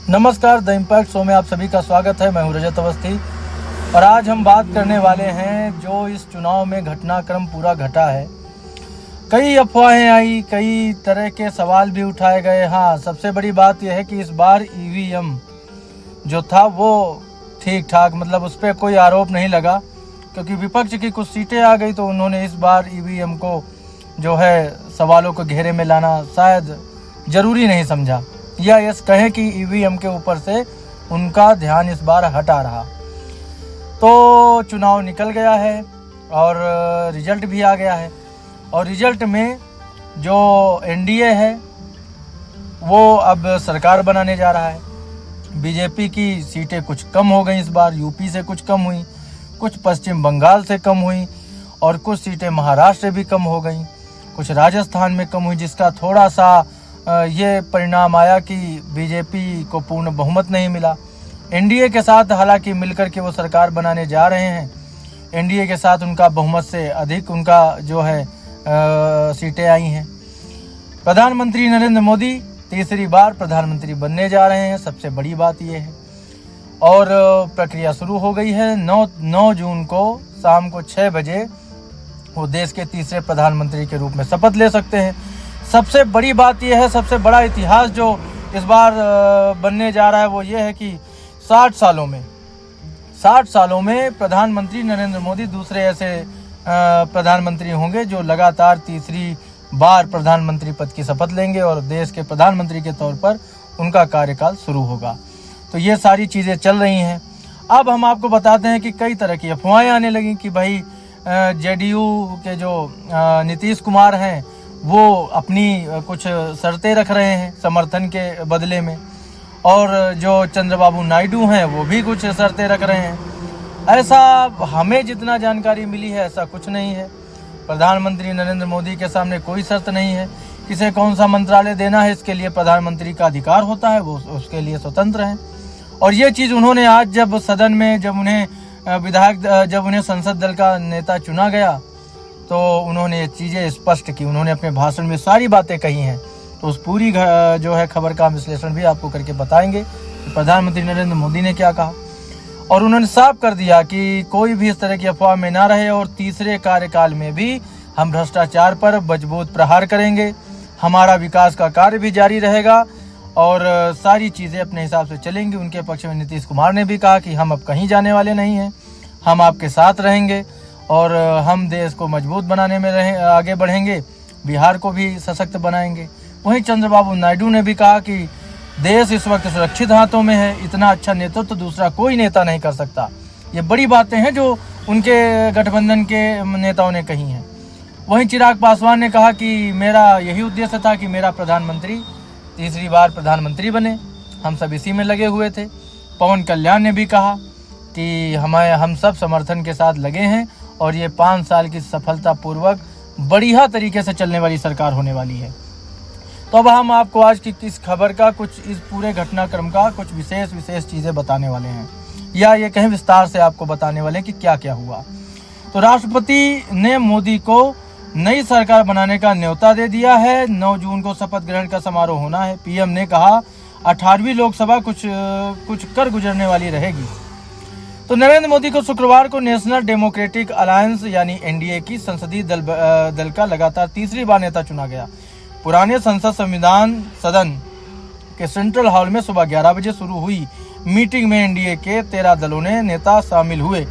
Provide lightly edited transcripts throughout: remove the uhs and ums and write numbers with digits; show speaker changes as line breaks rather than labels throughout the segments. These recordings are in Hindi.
नमस्कार, द इम्पैक्ट शो में आप सभी का स्वागत है। मैं हूं रजत अवस्थी और आज हम बात करने वाले हैं जो इस चुनाव में घटनाक्रम पूरा घटा है। कई अफवाहें आई, कई तरह के सवाल भी उठाए गए। हाँ, सबसे बड़ी बात यह है कि इस बार ईवीएम जो था वो ठीक ठाक, मतलब उस पर कोई आरोप नहीं लगा, क्योंकि विपक्ष की कुछ सीटें आ गई तो उन्होंने इस बार ईवीएम को जो है सवालों को घेरे में लाना शायद ज़रूरी नहीं समझा, या यस कहें कि ईवीएम के ऊपर से उनका ध्यान इस बार हटा रहा। तो चुनाव निकल गया है और रिजल्ट भी आ गया है, और रिजल्ट में जो एनडीए है वो अब सरकार बनाने जा रहा है। बीजेपी की सीटें कुछ कम हो गई इस बार, यूपी से कुछ कम हुई, कुछ पश्चिम बंगाल से कम हुई और कुछ सीटें महाराष्ट्र से भी कम हो गई, कुछ राजस्थान में कम हुई, जिसका थोड़ा सा ये परिणाम आया कि बीजेपी को पूर्ण बहुमत नहीं मिला। एनडीए के साथ हालांकि मिलकर के वो सरकार बनाने जा रहे हैं, एनडीए के साथ उनका बहुमत से अधिक उनका जो है सीटें आई हैं। प्रधानमंत्री नरेंद्र मोदी तीसरी बार प्रधानमंत्री बनने जा रहे हैं, सबसे बड़ी बात ये है। और प्रक्रिया शुरू हो गई है। 9 जून को शाम को 6 बजे वो देश के तीसरे प्रधानमंत्री के रूप में शपथ ले सकते हैं। सबसे बड़ी बात यह है, सबसे बड़ा इतिहास जो इस बार बनने जा रहा है वो ये है कि 60 सालों में प्रधानमंत्री नरेंद्र मोदी दूसरे ऐसे प्रधानमंत्री होंगे जो लगातार तीसरी बार प्रधानमंत्री पद की शपथ लेंगे और देश के प्रधानमंत्री के तौर पर उनका कार्यकाल शुरू होगा। तो ये सारी चीज़ें चल रही हैं। अब हम आपको बताते हैं कि कई तरह की अफवाहें आने लगी कि भाई जेडीयू के जो नीतीश कुमार हैं वो अपनी कुछ शर्तें रख रहे हैं समर्थन के बदले में, और जो चंद्रबाबू नायडू हैं वो भी कुछ शर्तें रख रहे हैं। ऐसा हमें जितना जानकारी मिली है ऐसा कुछ नहीं है। प्रधानमंत्री नरेंद्र मोदी के सामने कोई शर्त नहीं है। किसे कौन सा मंत्रालय देना है इसके लिए प्रधानमंत्री का अधिकार होता है, वो उसके लिए स्वतंत्र हैं। और ये चीज़ उन्होंने आज जब सदन में जब उन्हें संसद दल का नेता चुना गया तो उन्होंने ये चीज़ें स्पष्ट की। उन्होंने अपने भाषण में सारी बातें कही हैं। तो उस पूरी जो है खबर का विश्लेषण भी आपको करके बताएंगे कि प्रधानमंत्री नरेंद्र मोदी ने क्या कहा। और उन्होंने साफ कर दिया कि कोई भी इस तरह की अफवाह में ना रहे और तीसरे कार्यकाल में भी हम भ्रष्टाचार पर मजबूत प्रहार करेंगे, हमारा विकास का कार्य भी जारी रहेगा और सारी चीज़ें अपने हिसाब से चलेंगी। उनके पक्ष में नीतीश कुमार ने भी कहा कि हम अब कहीं जाने वाले नहीं हैं, हम आपके साथ रहेंगे और हम देश को मजबूत बनाने में आगे बढ़ेंगे, बिहार को भी सशक्त बनाएंगे। वहीं चंद्रबाबू नायडू ने भी कहा कि देश इस वक्त सुरक्षित हाथों में है, इतना अच्छा नेतृत्व तो दूसरा कोई नेता नहीं कर सकता। ये बड़ी बातें हैं जो उनके गठबंधन के नेताओं ने कही हैं। वहीं चिराग पासवान ने कहा कि मेरा यही उद्देश्य था कि मेरा प्रधानमंत्री तीसरी बार प्रधानमंत्री बने, हम सब इसी में लगे हुए थे। पवन कल्याण ने भी कहा कि हम सब समर्थन के साथ लगे हैं और ये 5 साल की सफलतापूर्वक बढ़िया तरीके से चलने वाली सरकार होने वाली है। तो अब हम आपको आज की इस खबर का कुछ, इस पूरे घटनाक्रम का कुछ विशेष चीज़ें बताने वाले हैं, या ये कहीं विस्तार से आपको बताने वाले हैं कि क्या क्या हुआ। तो राष्ट्रपति ने मोदी को नई सरकार बनाने का न्योता दे दिया है। 9 जून को शपथ ग्रहण का समारोह होना है। पीएम ने कहा 18वीं लोकसभा कुछ कर गुजरने वाली रहेगी। तो नरेंद्र मोदी को शुक्रवार को नेशनल डेमोक्रेटिक अलायंस यानी एनडीए की संसदीय दल का लगातार तीसरी बार नेता चुना गया। पुराने संविधान सदन के सेंट्रल हॉल में सुबह 11 बजे शुरू हुई मीटिंग में एनडीए के 13 दलों ने नेता शामिल हुए।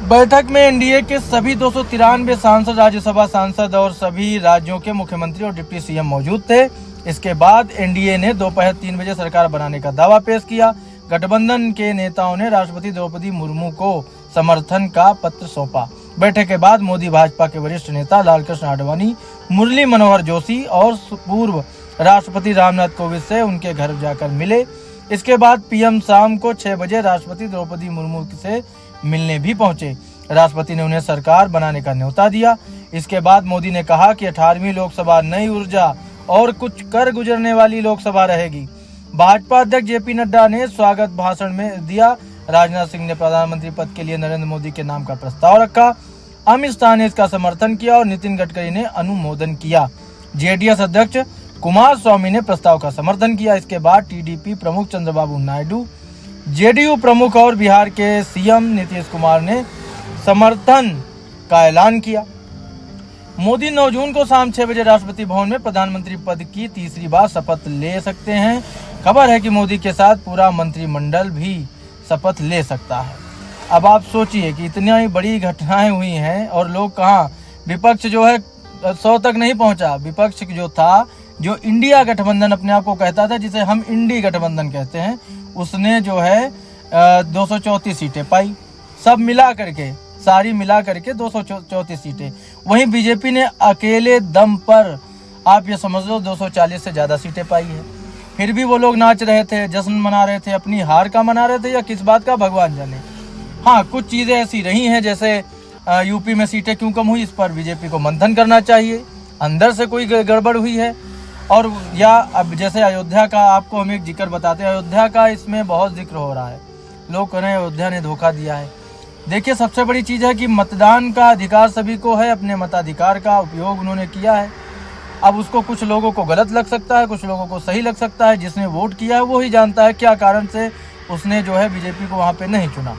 बैठक में एनडीए के सभी 293 सांसद, राज्यसभा सांसद और सभी राज्यों के मुख्यमंत्री और डिप्टी सीएम मौजूद थे। इसके बाद एनडीए ने दोपहर 3 बजे सरकार बनाने का दावा पेश किया। गठबंधन के नेताओं ने राष्ट्रपति द्रौपदी मुर्मू को समर्थन का पत्र सौंपा। बैठक के बाद मोदी भाजपा के वरिष्ठ नेता लालकृष्ण आडवाणी, मुरली मनोहर जोशी और पूर्व राष्ट्रपति रामनाथ कोविंद से उनके घर जाकर मिले। इसके बाद पीएम शाम को 6 बजे राष्ट्रपति द्रौपदी मुर्मू से मिलने भी पहुंचे। राष्ट्रपति ने उन्हें सरकार बनाने का न्योता दिया। इसके बाद मोदी ने कहा कि 18वीं लोकसभा नई ऊर्जा और कुछ कर गुजरने वाली लोकसभा रहेगी। भाजपा अध्यक्ष जेपी नड्डा ने स्वागत भाषण में दिया। राजनाथ सिंह ने प्रधानमंत्री पद के लिए नरेंद्र मोदी के नाम का प्रस्ताव रखा। अमित शाह ने इसका समर्थन किया और नितिन गडकरी ने अनुमोदन किया। जेडीएस अध्यक्ष कुमारस्वामी ने प्रस्ताव का समर्थन किया। इसके बाद टीडीपी प्रमुख चंद्रबाबू नायडू, जेडीयू प्रमुख और बिहार के सीएम नीतीश कुमार ने समर्थन का ऐलान किया। मोदी 9 जून को शाम 6 बजे राष्ट्रपति भवन में प्रधानमंत्री पद की तीसरी बार शपथ ले सकते हैं। खबर है कि मोदी के साथ पूरा मंत्रिमंडल भी शपथ ले सकता है। अब आप सोचिए कि इतनी बड़ी घटनाएं हुई हैं और लोग कहाँ, विपक्ष जो है 100 तक नहीं पहुंचा। विपक्ष जो था, जो इंडिया गठबंधन अपने आप को कहता था, जिसे हम इंडी गठबंधन कहते हैं, उसने जो है 234 सीटें पाई, सब मिला करके, सारी मिला करके 234 सीटें। वहीं बीजेपी ने अकेले दम पर आप ये समझ लो 240 से ज्यादा सीटें पाई है। फिर भी वो लोग नाच रहे थे, जश्न मना रहे थे, अपनी हार का मना रहे थे या किस बात का भगवान जाने। हाँ, कुछ चीजें ऐसी रही हैं, जैसे यूपी में सीटें क्यों कम हुई, इस पर बीजेपी को मंथन करना चाहिए, अंदर से कोई गड़बड़ हुई है। और या अब जैसे अयोध्या का आपको हम एक जिक्र बताते हैं, अयोध्या का इसमें बहुत जिक्र हो रहा है, लोग कह रहे हैं अयोध्या ने धोखा दिया है। देखिए, सबसे बड़ी चीज़ है कि मतदान का अधिकार सभी को है, अपने मताधिकार का उपयोग उन्होंने किया है। अब उसको कुछ लोगों को गलत लग सकता है, कुछ लोगों को सही लग सकता है। जिसने वोट किया है वो ही जानता है क्या कारण से उसने जो है बीजेपी को वहाँ पे नहीं चुना।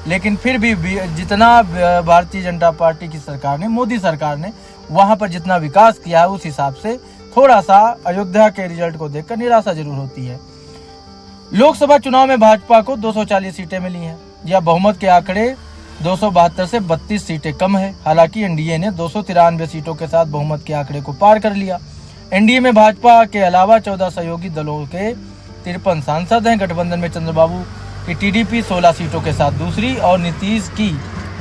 लेकिन फिर भी जितना भारतीय जनता पार्टी की सरकार ने, मोदी सरकार ने वहाँ पर जितना विकास किया है, उस हिसाब से थोड़ा सा अयोध्या के रिजल्ट को देखकर निराशा जरूर होती है। लोकसभा चुनाव में भाजपा को 240 सीटें मिली हैं। यह बहुमत के आंकड़े 272 से 32 सीटें कम है। हालांकि एनडीए ने 293 सीटों के साथ बहुमत के आंकड़े को पार कर लिया। एनडीए में भाजपा के अलावा 14 सहयोगी दलों के 53 सांसद हैं। गठबंधन में चंद्रबाबू की टीडीपी 16 सीटों के साथ दूसरी और नीतीश की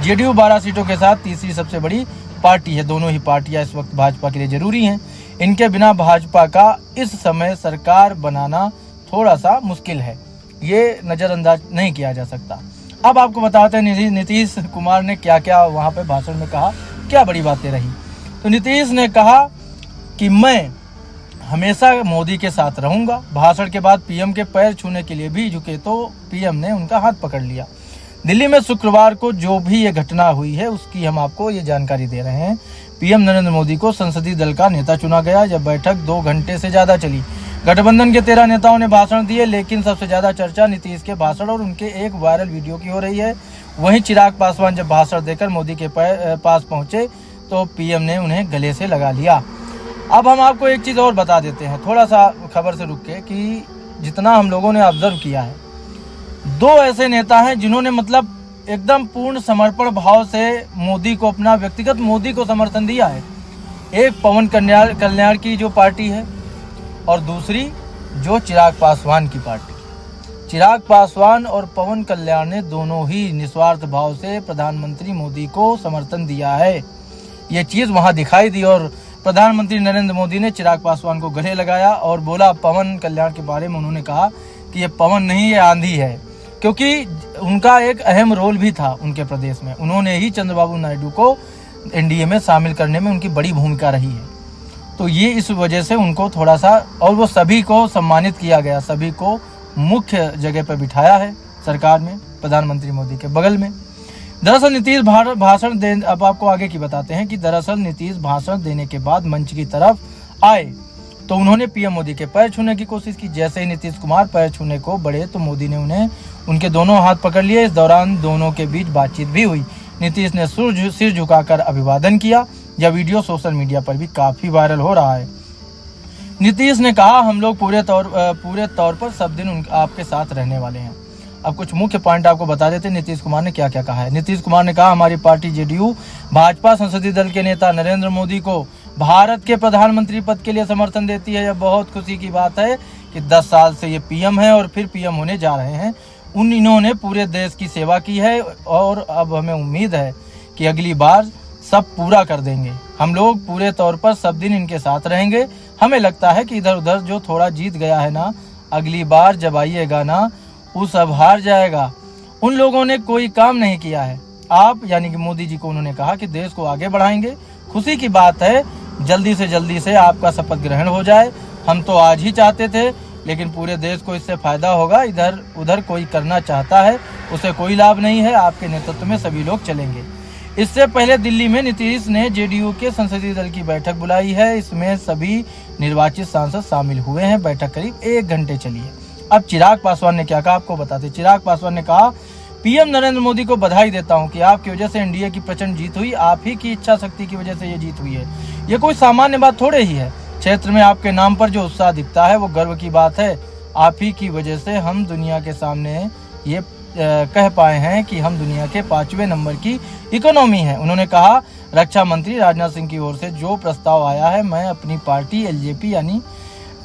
जेडीयू 12 सीटों के साथ तीसरी सबसे बड़ी पार्टी है। दोनों ही पार्टियां इस वक्त भाजपा के लिए जरूरी हैं। इनके बिना भाजपा का इस समय सरकार बनाना थोड़ा सा मुश्किल है, ये नजरअंदाज नहीं किया जा सकता। अब आपको बताते हैं नीतीश कुमार ने क्या क्या वहां पे भाषण में कहा, क्या बड़ी बातें रही। तो नीतीश ने कहा कि मैं हमेशा मोदी के साथ रहूंगा। भाषण के बाद पीएम के पैर छूने के लिए भी झुके तो पीएम ने उनका हाथ पकड़ लिया। दिल्ली में शुक्रवार को जो भी ये घटना हुई है उसकी हम आपको ये जानकारी दे रहे हैं। पीएम नरेंद्र मोदी को संसदीय दल का नेता चुना गया। जब बैठक 2 घंटे से ज्यादा चली। गठबंधन के 13 नेताओं ने भाषण दिए, लेकिन सबसे ज्यादा चर्चा नीतीश के भाषण और उनके एक वायरल वीडियो की हो रही है। वहीं चिराग पासवान जब भाषण देकर मोदी के पास पहुंचे तो पीएम ने उन्हें गले से लगा लिया। अब हम आपको एक चीज और बता देते हैं, थोड़ा सा खबर से रुक के, कि जितना हम लोगों ने ऑब्जर्व किया है, 2 ऐसे नेता हैं जिन्होंने मतलब एकदम पूर्ण समर्पण भाव से मोदी को, अपना व्यक्तिगत मोदी को समर्थन दिया है। एक पवन कल्याण की जो पार्टी है और दूसरी जो चिराग पासवान की पार्टी। चिराग पासवान और पवन कल्याण ने दोनों ही निस्वार्थ भाव से प्रधानमंत्री मोदी को समर्थन दिया है। ये चीज वहां दिखाई दी और प्रधानमंत्री नरेंद्र मोदी ने चिराग पासवान को गले लगाया और बोला, पवन कल्याण के बारे में उन्होंने कहा कि ये पवन नहीं, ये आंधी है, क्योंकि उनका एक अहम रोल भी था उनके प्रदेश में। उन्होंने ही चंद्रबाबू नायडू को एनडीए में शामिल करने में उनकी बड़ी भूमिका रही है। तो ये इस वजह से उनको थोड़ा सा, और वो सभी को सम्मानित किया गया, सभी को मुख्य जगह पर बिठाया है सरकार में, प्रधानमंत्री मोदी के बगल में। दरअसल नीतीश भाषण दे, अब आपको आगे की बताते हैं कि दरअसल नीतीश भाषण देने के बाद मंच की तरफ आए तो उन्होंने पीएम मोदी के पैर छूने की कोशिश की। जैसे ही नीतीश कुमार पैर छूने को बढ़े तो मोदी ने उन्हें उनके दोनों हाथ पकड़ लिए। इस दौरान दोनों के बीच बातचीत भी हुई। नीतीश ने सिर झुकाकर अभिवादन किया। यह वीडियो सोशल मीडिया पर भी काफी वायरल हो रहा है। नीतीश ने कहा, हम लोग पूरे तौर पर सब दिन आपके साथ रहने वाले हैं। अब कुछ मुख्य पॉइंट आपको बता देते हैं नीतीश कुमार ने क्या क्या कहा है। नीतीश कुमार ने कहा, हमारी पार्टी जेडीयू भाजपा संसदीय दल के नेता नरेंद्र मोदी को भारत के प्रधानमंत्री पद के लिए समर्थन देती है। यह बहुत खुशी की बात है कि 10 साल से ये पीएम है और फिर पीएम होने जा रहे हैं। इन्होंने पूरे देश की सेवा की है और अब हमें उम्मीद है कि अगली बार सब पूरा कर देंगे। हम लोग पूरे तौर पर सब दिन इनके साथ रहेंगे। हमें लगता है कि इधर उधर जो थोड़ा जीत गया है ना, अगली बार जब आइएगा ना, वो सब हार जाएगा। उन लोगों ने कोई काम नहीं किया है। आप यानी कि मोदी जी को उन्होंने कहा कि देश को आगे बढ़ाएंगे। खुशी की बात है, जल्दी से आपका शपथ ग्रहण हो जाए। हम तो आज ही चाहते थे, लेकिन पूरे देश को इससे फायदा होगा। इधर उधर कोई करना चाहता है, उसे कोई लाभ नहीं है। आपके नेतृत्व में सभी लोग चलेंगे। इससे पहले दिल्ली में नीतीश ने जेडीयू के संसदीय दल की बैठक बुलाई है। इसमें सभी निर्वाचित सांसद शामिल हुए हैं। बैठक करीब 1 घंटे चली है। अब चिराग पासवान ने क्या कहा आपको बताते। चिराग पासवान ने कहा, पीएम नरेंद्र मोदी को बधाई देता हूं कि आपकी वजह से एनडीए की प्रचंड जीत हुई। आप ही की इच्छा शक्ति की वजह से ये जीत हुई है। ये कोई सामान्य बात थोड़े ही है। क्षेत्र में आपके नाम पर जो उत्साह दिखता है वो गर्व की बात है। आप ही की वजह से हम दुनिया के सामने ये कह पाए हैं कि हम दुनिया के 5वें नंबर की इकोनॉमी है। उन्होंने कहा, रक्षा मंत्री राजनाथ सिंह की ओर से जो प्रस्ताव आया है, मैं अपनी पार्टी एलजेपी यानी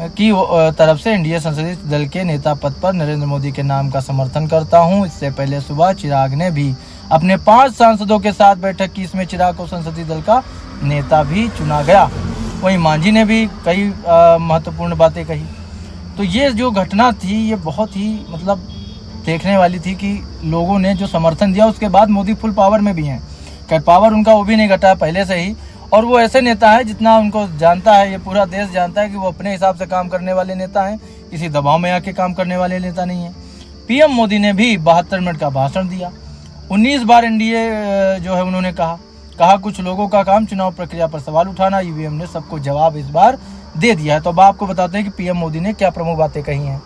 की तरफ से एनडीए संसदीय दल के नेता पद पर नरेंद्र मोदी के नाम का समर्थन करता हूं। इससे पहले सुबह चिराग ने भी अपने 5 सांसदों के साथ बैठक की। इसमें चिराग को संसदीय दल का नेता भी चुना गया। वहीं मांझी ने भी कई महत्वपूर्ण बातें कही। तो ये जो घटना थी ये बहुत ही मतलब देखने वाली थी कि लोगों ने जो समर्थन दिया, उसके बाद मोदी फुल पावर में भी हैं। खैर पावर उनका वो भी नहीं घटा पहले से ही, और वो ऐसे नेता है जितना उनको जानता है, ये पूरा देश जानता है कि वो अपने हिसाब से काम करने वाले नेता हैं, किसी दबाव में आके काम करने वाले नेता नहीं है। पीएम मोदी ने भी 72 मिनट का भाषण दिया। 19 बार एनडीए जो है उन्होंने कहा कुछ लोगों का काम चुनाव प्रक्रिया पर सवाल उठाना। ईवीएम ने सबको जवाब इस बार दे दिया है। तो अब आपको बताते हैं कि पीएम मोदी ने क्या प्रमुख बातें कही हैं।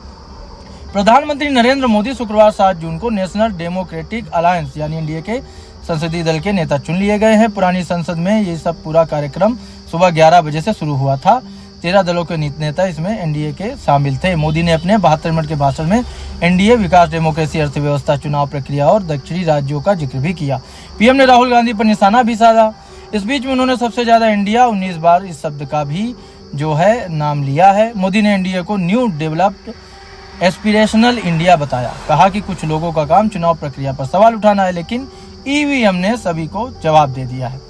प्रधानमंत्री नरेंद्र मोदी शुक्रवार 7 जून को नेशनल डेमोक्रेटिक अलायंस यानी एनडीए के संसदीय दल के नेता चुन लिए गए हैं। पुरानी संसद में ये सब पूरा कार्यक्रम सुबह 11 बजे से शुरू हुआ था। 13 दलों के नेता इसमें एनडीए के शामिल थे। मोदी ने अपने 72 मिनट के भाषण में एनडीए, विकास, डेमोक्रेसी, अर्थव्यवस्था, चुनाव प्रक्रिया और दक्षिणी राज्यों का जिक्र भी किया। पीएम ने राहुल गांधी पर निशाना भी साधा। इस बीच में उन्होंने सबसे ज्यादा इंडिया 19 बार इस शब्द का भी जो है नाम लिया है। मोदी ने एनडीए को न्यू डेवलप्ड एस्पिरेशनल इंडिया बताया। कहा कि कुछ लोगों का काम चुनाव प्रक्रिया पर सवाल उठाना है, लेकिन ईवीएम ने सभी को जवाब दे दिया है।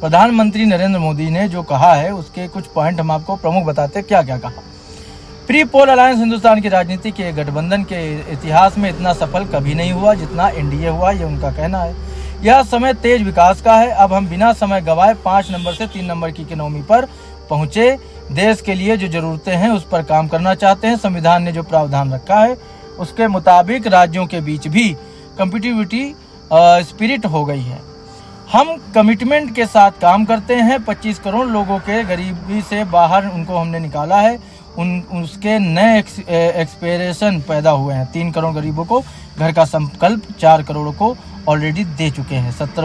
प्रधानमंत्री नरेंद्र मोदी ने जो कहा है उसके कुछ पॉइंट हम आपको प्रमुख बताते क्या क्या कहा। प्री पोल अलायंस हिंदुस्तान की राजनीति के गठबंधन के इतिहास में इतना सफल कभी नहीं हुआ जितना एनडीए हुआ, ये उनका कहना है। यह समय तेज विकास का है। अब हम बिना समय गवाए 5 नंबर से 3 नंबर की इकोनॉमी पर पहुंचे। देश के लिए जो जरूरतें हैं उस पर काम करना चाहते हैं। संविधान ने जो प्रावधान रखा है उसके मुताबिक राज्यों के बीच भी कॉम्पिटिटिविटी स्पिरिट हो गई है। हम कमिटमेंट के साथ काम करते हैं। 25 करोड़ लोगों के गरीबी से बाहर उनको हमने निकाला है। उसके नए एक्सपेरेशन पैदा हुए हैं। 3 करोड़ गरीबों को घर का संकल्प 4 करोड़ को ऑलरेडी दे चुके हैं। 70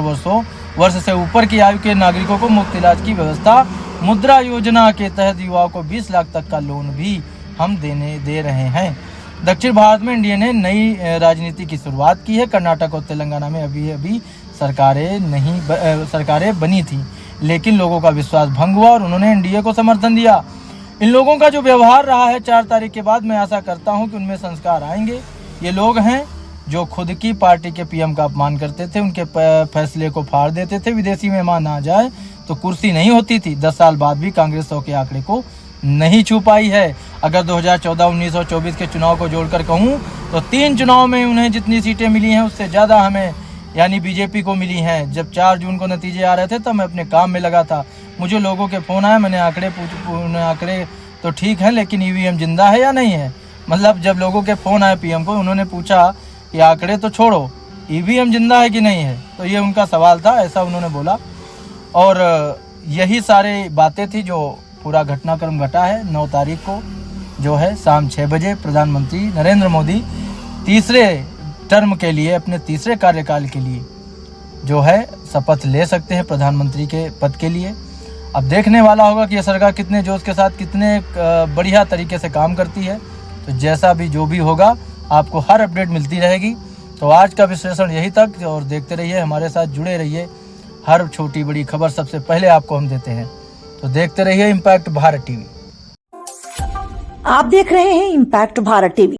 वर्ष से ऊपर की आयु के नागरिकों को मुफ्त इलाज की व्यवस्था। मुद्रा योजना के तहत युवाओं को 20 लाख तक का लोन भी हम दे रहे हैं। दक्षिण भारत में एनडीए ने नई राजनीति की शुरुआत की है। कर्नाटक और तेलंगाना में अभी सरकारें बनी थी, लेकिन लोगों का विश्वास भंग हुआ और उन्होंने एनडीए को समर्थन दिया। इन लोगों का जो व्यवहार रहा है 4 तारीख के बाद, मैं आशा करता हूं कि उनमें संस्कार आएंगे। ये लोग हैं जो खुद की पार्टी के पीएम का अपमान करते थे, उनके फैसले को फाड़ देते थे। विदेशी मेहमान आ जाए तो कुर्सी नहीं होती थी। 10 साल बाद भी कांग्रेस 100 के आंकड़े को नहीं छू पाई है। अगर 2014, 19 और 24 के चुनाव को जोड़कर कहूं तो 3 चुनाव में उन्हें जितनी सीटें मिली हैं उससे ज़्यादा हमें यानी बीजेपी को मिली हैं। जब 4 जून को नतीजे आ रहे थे तब मैं अपने काम में लगा था। मुझे लोगों के फ़ोन आए, मैंने आंकड़े तो ठीक है, लेकिन ईवीएम जिंदा है या नहीं है। मतलब जब लोगों के फ़ोन आए पीएम को, उन्होंने पूछा कि आंकड़े तो छोड़ो, ईवीएम जिंदा है कि नहीं है। तो ये उनका सवाल था, ऐसा उन्होंने बोला। और यही सारी बातें थी जो पूरा घटनाक्रम घटा है। 9 तारीख को जो है शाम 6 बजे प्रधानमंत्री नरेंद्र मोदी तीसरे टर्म के लिए, अपने तीसरे कार्यकाल के लिए जो है शपथ ले सकते हैं प्रधानमंत्री के पद के लिए। अब देखने वाला होगा कि यह सरकार कितने जोश के साथ, कितने बढ़िया तरीके से काम करती है। तो जैसा भी जो भी होगा आपको हर अपडेट मिलती रहेगी। तो आज का विश्लेषण यही तक, और देखते रहिए, हमारे साथ जुड़े रहिए। हर छोटी बड़ी खबर सबसे पहले आपको हम देते हैं। तो देखते रहिए इम्पैक्ट भारत टीवी।
आप देख रहे हैं इम्पैक्ट भारत टीवी।